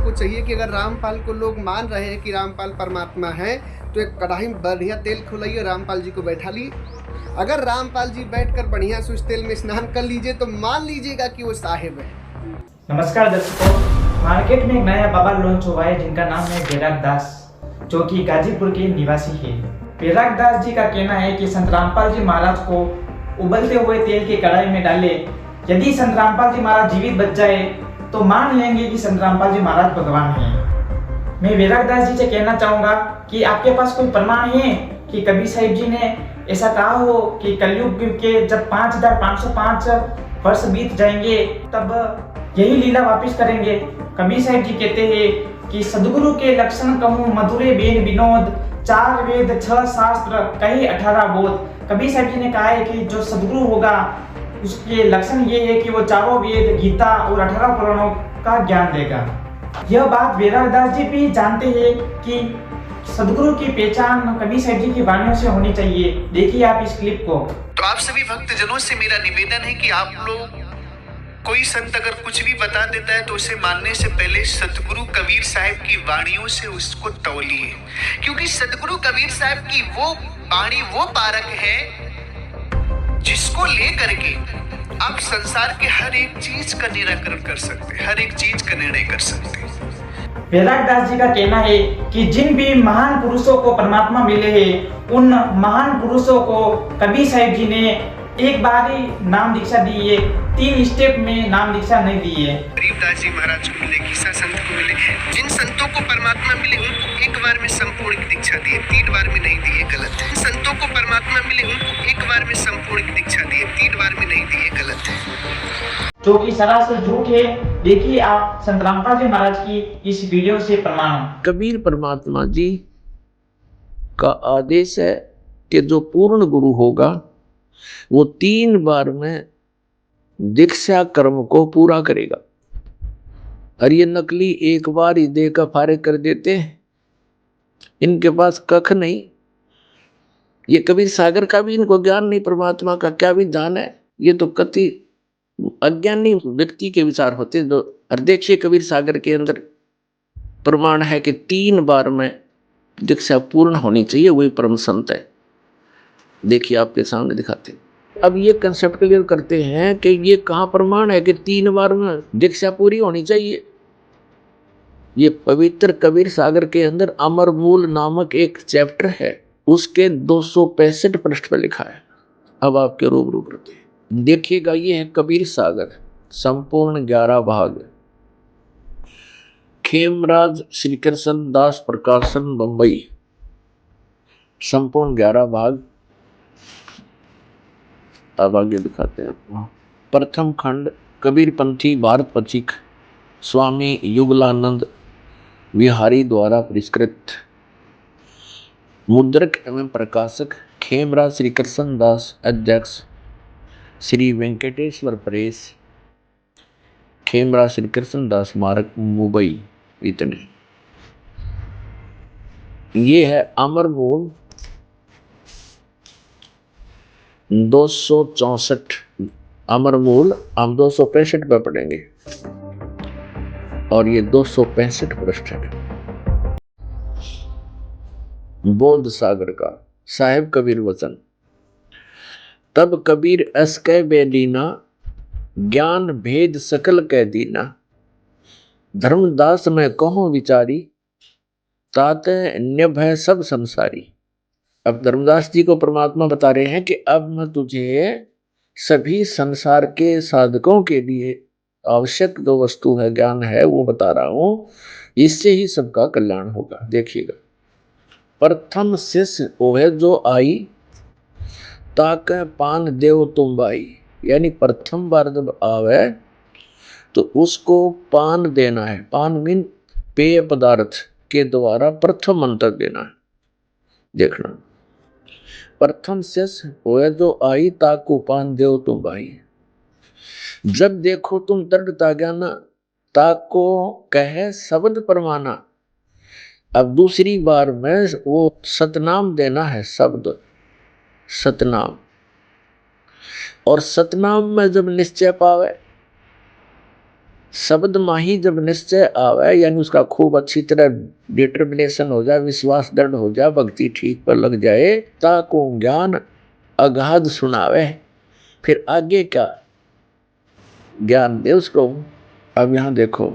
को चाहिए कि अगर रामपाल को लोग मान रहे हैं कि रामपाल परमात्मा है, तो एक कढ़ाई में बढ़िया तेल खुलाइए, रामपाल जी को बैठा ली। अगर रामपाल जी बैठकर बढ़िया से उस तेल में स्नान कर लीजिए तो मान लीजिएगा कि वो साहिब है। नमस्कार दर्शकों, मार्केट में एक नया बाबा लॉन्च हुआ है जिनका नाम है बैराग दास, जो कि गाजीपुर के निवासी है। बैराग दास जी का कहना है कि संत रामपाल जी महाराज को उबलते हुए तेल की कढ़ाई में डाले, यदि संत रामपाल जी महाराज जीवित बच जाए तो मान लेंगे कि संत रामपाल जी महाराज भगवान हैं। मैं बैराग दास जी से कहना चाहूँगा कि आपके पास कोई प्रमाण है कि कबीर साहिब जी ने ऐसा कहा हो कि कलयुग के जब 5505 वर्ष बीत जाएंगे तब यही लीला वापिस करेंगे। कबीर साहिब जी कहते हैं कि सदगुरु के लक्षण कहूँ मधुरे बेन विनोद, 4 वेद 6 शास्त्र कही 18 बोध। कबीर साहिब जी ने कहा है कि जो सदगुरु होगा उसके लक्षण ये है कि वो 4 वेद, गीता और 18 पुराणों का ज्ञान देगा। यह बात बैराग दास जी भी जानते हैं कि सदगुरु की पहचान कबीर साहिब जी की वाणियों से होनी चाहिए। देखिए आप इस क्लिप को। तो आप सभी भक्तजनों से मेरा निवेदन है कि आप लोग, कोई संत अगर कुछ भी बता देता है तो उसे मानने से पहले सतगुरु कबीर साहब की वाणियों से उसको तौलिए, क्योंकि सतगुरु कबीर साहब की वो वाणी वो पारक है जिसको लेकर के आप संसार के हर एक चीज का निराकरण कर सकते, हर एक चीज का निर्णय कर सकते। बैराग दास जी का कहना है कि जिन भी महान पुरुषों को परमात्मा मिले हैं उन महान पुरुषों को कबीर साहिब जी ने एक बार ही नाम दीक्षा दी है, 3 स्टेप में नाम दीक्षा नहीं दी है। गरीबदास जी महाराज को मिले, गीसा संत को मिले, जिन संतों को परमात्मा मिले उनको एक बार में संपूर्ण दीक्षा दी है, 3 बार में नहीं दी है, गलत है। संतों को परमात्मा मिले उनको एक बार में संपूर्ण दीक्षा दी है, 3 बार में नहीं दी है, गलत है, जो कि सरासर झूठ है। देखिए आप संत रामपाल जी महाराज की इस वीडियो से प्रमाण। कबीर परमात्मा जी का आदेश है कि जो पूर्ण गुरु होगा वो 3 बार में दीक्षा कर्म को पूरा करेगा, और ये नकली एक बार ही दे का फारिग कर देते हैं। इनके पास कख नहीं, ये कबीर सागर का भी इनको ज्ञान नहीं, परमात्मा का क्या भी ज्ञान है। ये तो कति अज्ञानी व्यक्ति के विचार होते। जो देखिए कबीर सागर के अंदर प्रमाण है कि 3 बार में दीक्षा पूर्ण होनी चाहिए, वही परम संत है। देखिए आपके सामने दिखाते हैं। अब ये कंसेप्ट क्लियर करते हैं कि ये कहाँ प्रमाण है कि 3 बार में दीक्षा पूरी होनी चाहिए। ये पवित्र कबीर सागर के अंदर अमर मूल नामक एक चैप्टर है, उसके 265 पृष्ठ पर लिखा है। अब आपके रूबरू करते हैं, देखिएगा। ये है कबीर सागर, संपूर्ण 11 भाग, खेमराज श्री कृष्ण दास प्रकाशन बंबई, संपूर्ण 11 भाग। अब आगे दिखाते हैं। प्रथम खंड कबीरपंथी भारत पथिक स्वामी युगलानंद विहारी द्वारा परिष्कृत, मुद्रक एवं प्रकाशक खेमराज श्री कृष्ण दास, अध्यक्ष श्री वेंकटेश्वर प्रेस, खेमराज श्री कृष्ण दास स्मारक मुंबई। इतने। ये है अमर मूल 264, अमर मूल हम 265 पे पढ़ेंगे और ये 265 पृष्ठ है। बोध सागर का साहेब कबीर वचन। तब कबीर अस कह बेदीना, ज्ञान भेद सकल कह दीना, धर्मदास में कहो विचारी, तात न्यभ है सब संसारी। अब धर्मदास जी को परमात्मा बता रहे हैं कि अब मैं तुझे सभी संसार के साधकों के लिए आवश्यक जो वस्तु है, ज्ञान है, वो बता रहा हूं, इससे ही सबका कल्याण होगा। देखिएगा, प्रथम शिष्य वो है जो आई, ताके पान देव तुम बाई, यानी प्रथम बार जब आवे तो उसको पान देना है। पान मीन पेय पदार्थ के द्वारा प्रथम मंत्र देना है। देखना, प्रथम शिष्य वो जो आई, ताकू पान देव तुम भाई। जब देखो तुम दृढ़ता ज्ञाना, ताको कहे शब्द परमाना। अब दूसरी बार में वो सतनाम देना है, शब्द सतनाम। और सतनाम में जब निश्चय पावे शब्द माही जब निश्चय आवे, यानी उसका खूब अच्छी तरह डिटर्मिनेशन हो जाए, विश्वास दृढ़ हो जाए, भक्ति ठीक पर लग जाए, ताको ज्ञान अगाध सुनावे, फिर आगे क्या ज्ञान दे उसको। अब यहां देखो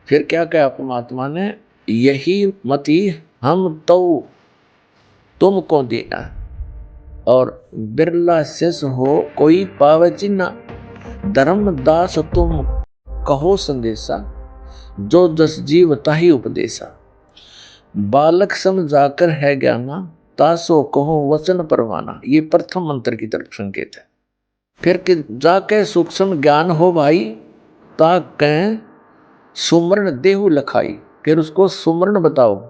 फिर क्या कहा परमात्मा ने, यही मति हम तो तुमको देना, और बिरला शिष हो कोई पावे चिन्हा, धर्मदास तुम कहो संदेशा, जो दस जीव ताही उपदेशा, बालक सम जाकर है ज्ञाना, तासो कहो वचन परवाना। ये प्रथम मंत्र की तरफ संकेत है। फिर कि जाके सूक्ष्म ज्ञान हो भाई, ताकि सुमरण देहु लखाई, फिर उसको सुमरण बताओ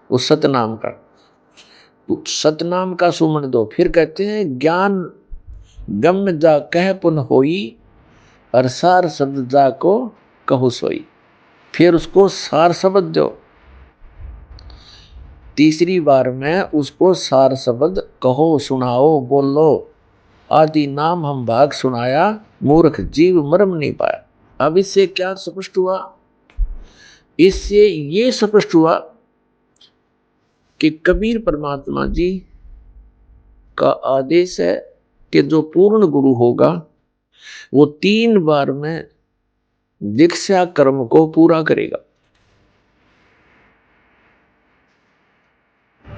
उस सतनाम का, सतनाम का सुमरण दो। फिर कहते हैं ज्ञान गम जा कह पुन होई, और सार शब्द जा को कहु सोई, फिर उसको सार शब्द दो। तीसरी बार में उसको सार शब्द कहो, सुनाओ, बोलो, आदि नाम हम भाग सुनाया, मूर्ख जीव मर्म नहीं पाया। अब इससे क्या स्पष्ट हुआ, इससे ये स्पष्ट हुआ कि कबीर परमात्मा जी का आदेश है कि जो पूर्ण गुरु होगा वो 3 बार में दीक्षा कर्म को पूरा करेगा।